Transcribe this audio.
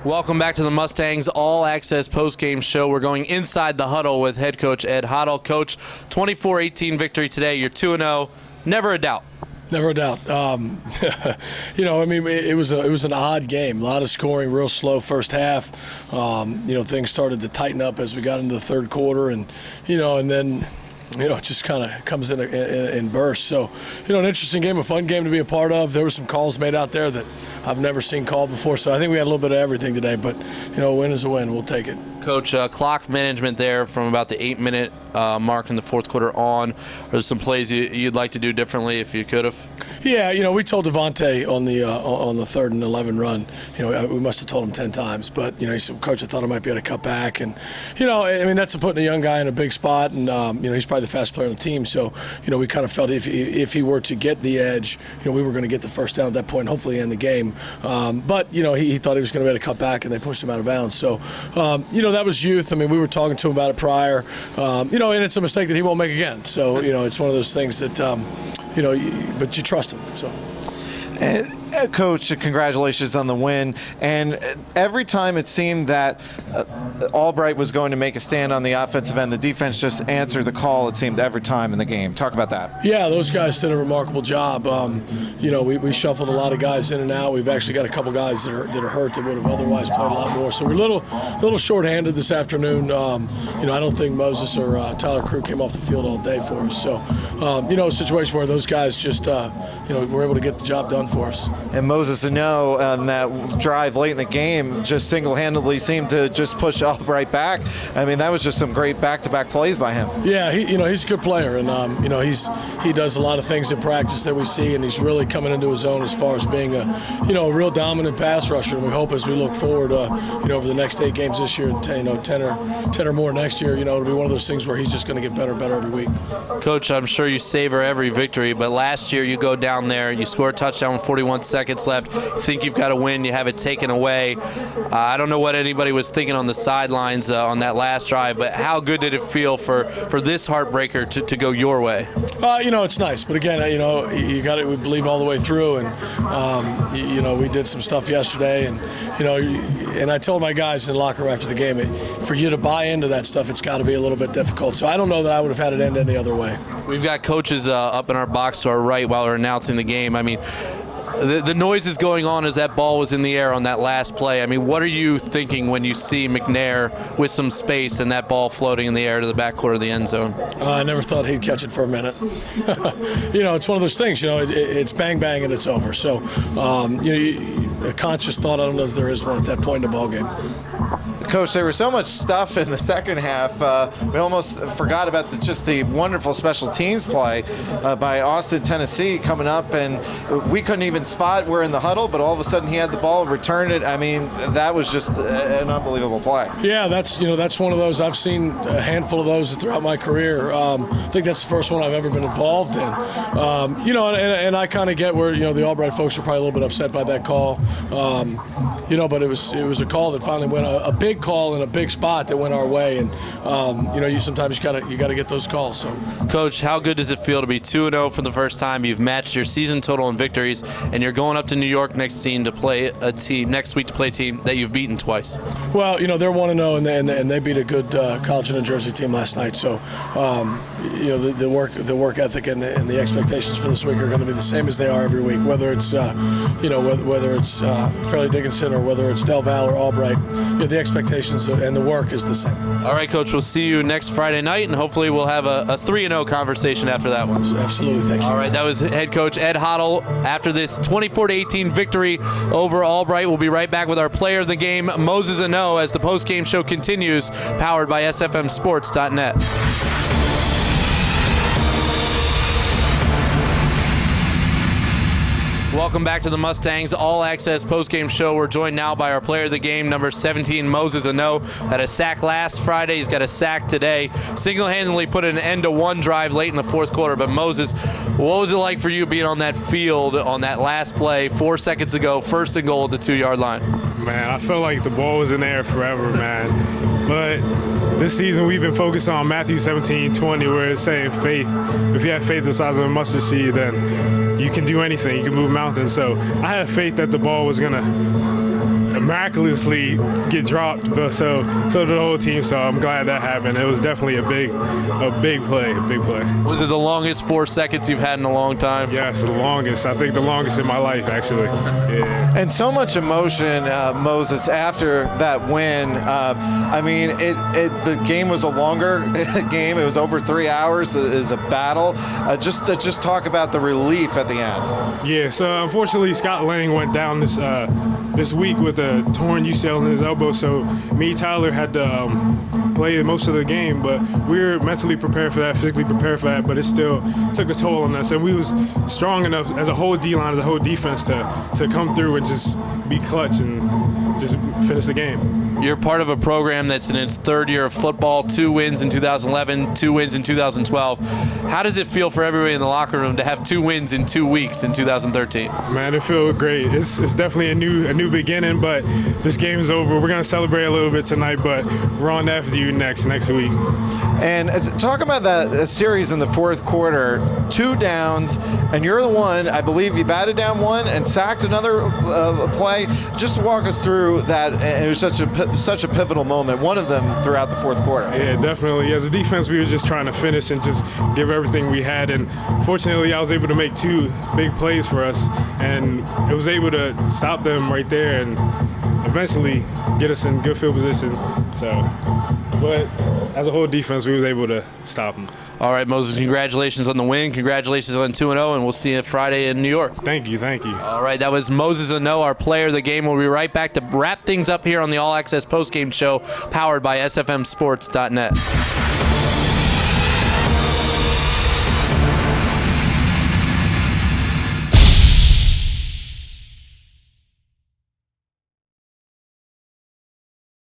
Welcome back to the Mustangs All Access postgame show. We're going inside the huddle with head coach Ed Hottle. Coach, 24-18 victory today. You're 2-0. Never a doubt. Never a doubt. It was an odd game. A lot of scoring, real slow first half. Things started to tighten up as we got into the third quarter, and then it just kind of comes in bursts. So, an interesting game, a fun game to be a part of. There were some calls made out there that I've never seen called before. So I think we had a little bit of everything today, but, a win is a win. We'll take it. Coach, clock management there from about the 8-minute mark in the fourth quarter on. Are there some plays you'd like to do differently if you could have? Yeah, we told Devontae on the 3rd and 11 run, we must have told him 10 times, but, he said, Coach, I thought I might be able to cut back. And, that's putting a young guy in a big spot, and, he's probably the fastest player on the team. So, we kind of felt if he were to get the edge, we were going to get the first down at that point and hopefully end the game. But, he thought he was going to be able to cut back, and they pushed him out of bounds. So, that was youth. We were talking to him about it prior, and it's a mistake that he won't make again. So, it's one of those things that, but you trust him. So. And, Coach, congratulations on the win. And every time it seemed that Albright was going to make a stand on the offensive end, the defense just answered the call, it seemed, every time in the game. Talk about that. Yeah, those guys did a remarkable job. We shuffled a lot of guys in and out. We've actually got a couple guys that are hurt that would have otherwise played a lot more. So we're a little short-handed this afternoon. I don't think Moses or Tyler Crew came off the field all day for us. So, a situation where those guys just, were able to get the job done for us. And Moses Anoh on that drive late in the game just single-handedly seemed to just push Albright back. That was just some great back-to-back plays by him. Yeah, he's a good player, and he does a lot of things in practice that we see, and he's really coming into his own as far as being a real dominant pass rusher. And we hope as we look forward, over the next 8 games this year, and 10 or more next year, it'll be one of those things where he's just going to get better and better every week. Coach, I'm sure you savor every victory, but last year you go down there, you score a touchdown with 41 seconds left, you think you've got to win, you have it taken away. I don't know what anybody was thinking on the sidelines on that last drive, but how good did it feel for this heartbreaker to go your way? It's nice, but again, you got to believe all the way through, and we did some stuff yesterday, and I told my guys in the locker room after the game, for you to buy into that stuff, it's got to be a little bit difficult. So I don't know that I would have had it end any other way. We've got coaches up in our box to our right while we're announcing the game. The noise is going on as that ball was in the air on that last play. What are you thinking when you see McNair with some space and that ball floating in the air to the back corner of the end zone? I never thought he'd catch it for a minute. It's one of those things, it's bang, bang, and it's over. So, a conscious thought, I don't know if there is one at that point in the ball game. Coach, there was so much stuff in the second half. We almost forgot about the wonderful special teams play by Austin, Tennessee coming up, and we couldn't even spot we're in the huddle, but all of a sudden he had the ball, returned it. That was just an unbelievable play. Yeah, that's one of those. I've seen a handful of those throughout my career. I think that's the first one I've ever been involved in. And I kind of get where the Albright folks were probably a little bit upset by that call. But it was a call that finally went a big call in a big spot that went our way, and you sometimes you got to get those calls. So, Coach, how good does it feel to be 2-0 for the first time? You've matched your season total in victories, and you're going up to New York next week to play a team that you've beaten twice. Well, they're 1-0, and they beat a good College of New Jersey team last night. So, the work ethic and the expectations for this week are going to be the same as they are every week, whether it's whether it's Fairleigh Dickinson or whether it's Del Valle or Albright. The expectations and the work is the same. All right, Coach, we'll see you next Friday night, and hopefully we'll have a 3-0 conversation after that one. Absolutely, thank you. All right, that was head coach Ed Hottle after this 24-18 victory over Albright. We'll be right back with our player of the game, Moses Anoh, as the post-game show continues, powered by sfmsports.net. Welcome back to the Mustangs All Access postgame show. We're joined now by our player of the game, number 17, Moses Anoh. Had a sack last Friday. He's got a sack today. Single-handedly put an end to one drive late in the fourth quarter. But Moses, what was it like for you being on that field on that last play 4 seconds ago, first and goal at the 2-yard line? Man, I felt like the ball was in the air forever, man. But this season we've been focused on Matthew 17:20, where it's saying faith. If you have faith the size of a mustard seed, then you can do anything. You can move mountains. So I had faith that the ball was going to miraculously get dropped, but so did the whole team. So I'm glad that happened. It was definitely a big play. Was it the longest 4 seconds you've had in a long time? Yes, the longest. I think the longest in my life, actually. Yeah. And so much emotion, Moses, after that win. I mean, the game was a longer game. It was over 3 hours. It was a battle. Just talk about the relief at the end. Yeah. So unfortunately, Scott Lang went down this week with a torn UCL in his elbow. So me, Tyler, had to play most of the game, but we were mentally prepared for that, physically prepared for that. But it still took a toll on us, and we was strong enough as a whole D-line, as a whole defense to come through and just be clutch and just finish the game. You're part of a program that's in its 3rd year of football, 2 wins in 2011, 2 wins in 2012. How does it feel for everybody in the locker room to have 2 wins in 2 weeks in 2013? Man, it feels great. It's definitely a new beginning, but this game is over. We're gonna celebrate a little bit tonight, but we're on that for you next week. And talk about that series in the 4th quarter, 2 downs, and you're the one, I believe you batted down 1 and sacked another play. Just walk us through that. And it was such a pivotal moment, one of them throughout the 4th quarter. Yeah, definitely. As a defense, we were just trying to finish and just give everything we had. And fortunately, I was able to make 2 big plays for us, and it was able to stop them right there and eventually get us in good field position. But as a whole defense, we was able to stop them. All right, Moses, congratulations on the win. Congratulations on 2-0, and we'll see you Friday in New York. Thank you. All right, that was Moses Anoh, our player of the game. We'll be right back to wrap things up here on the All Access postgame show powered by sfmsports.net.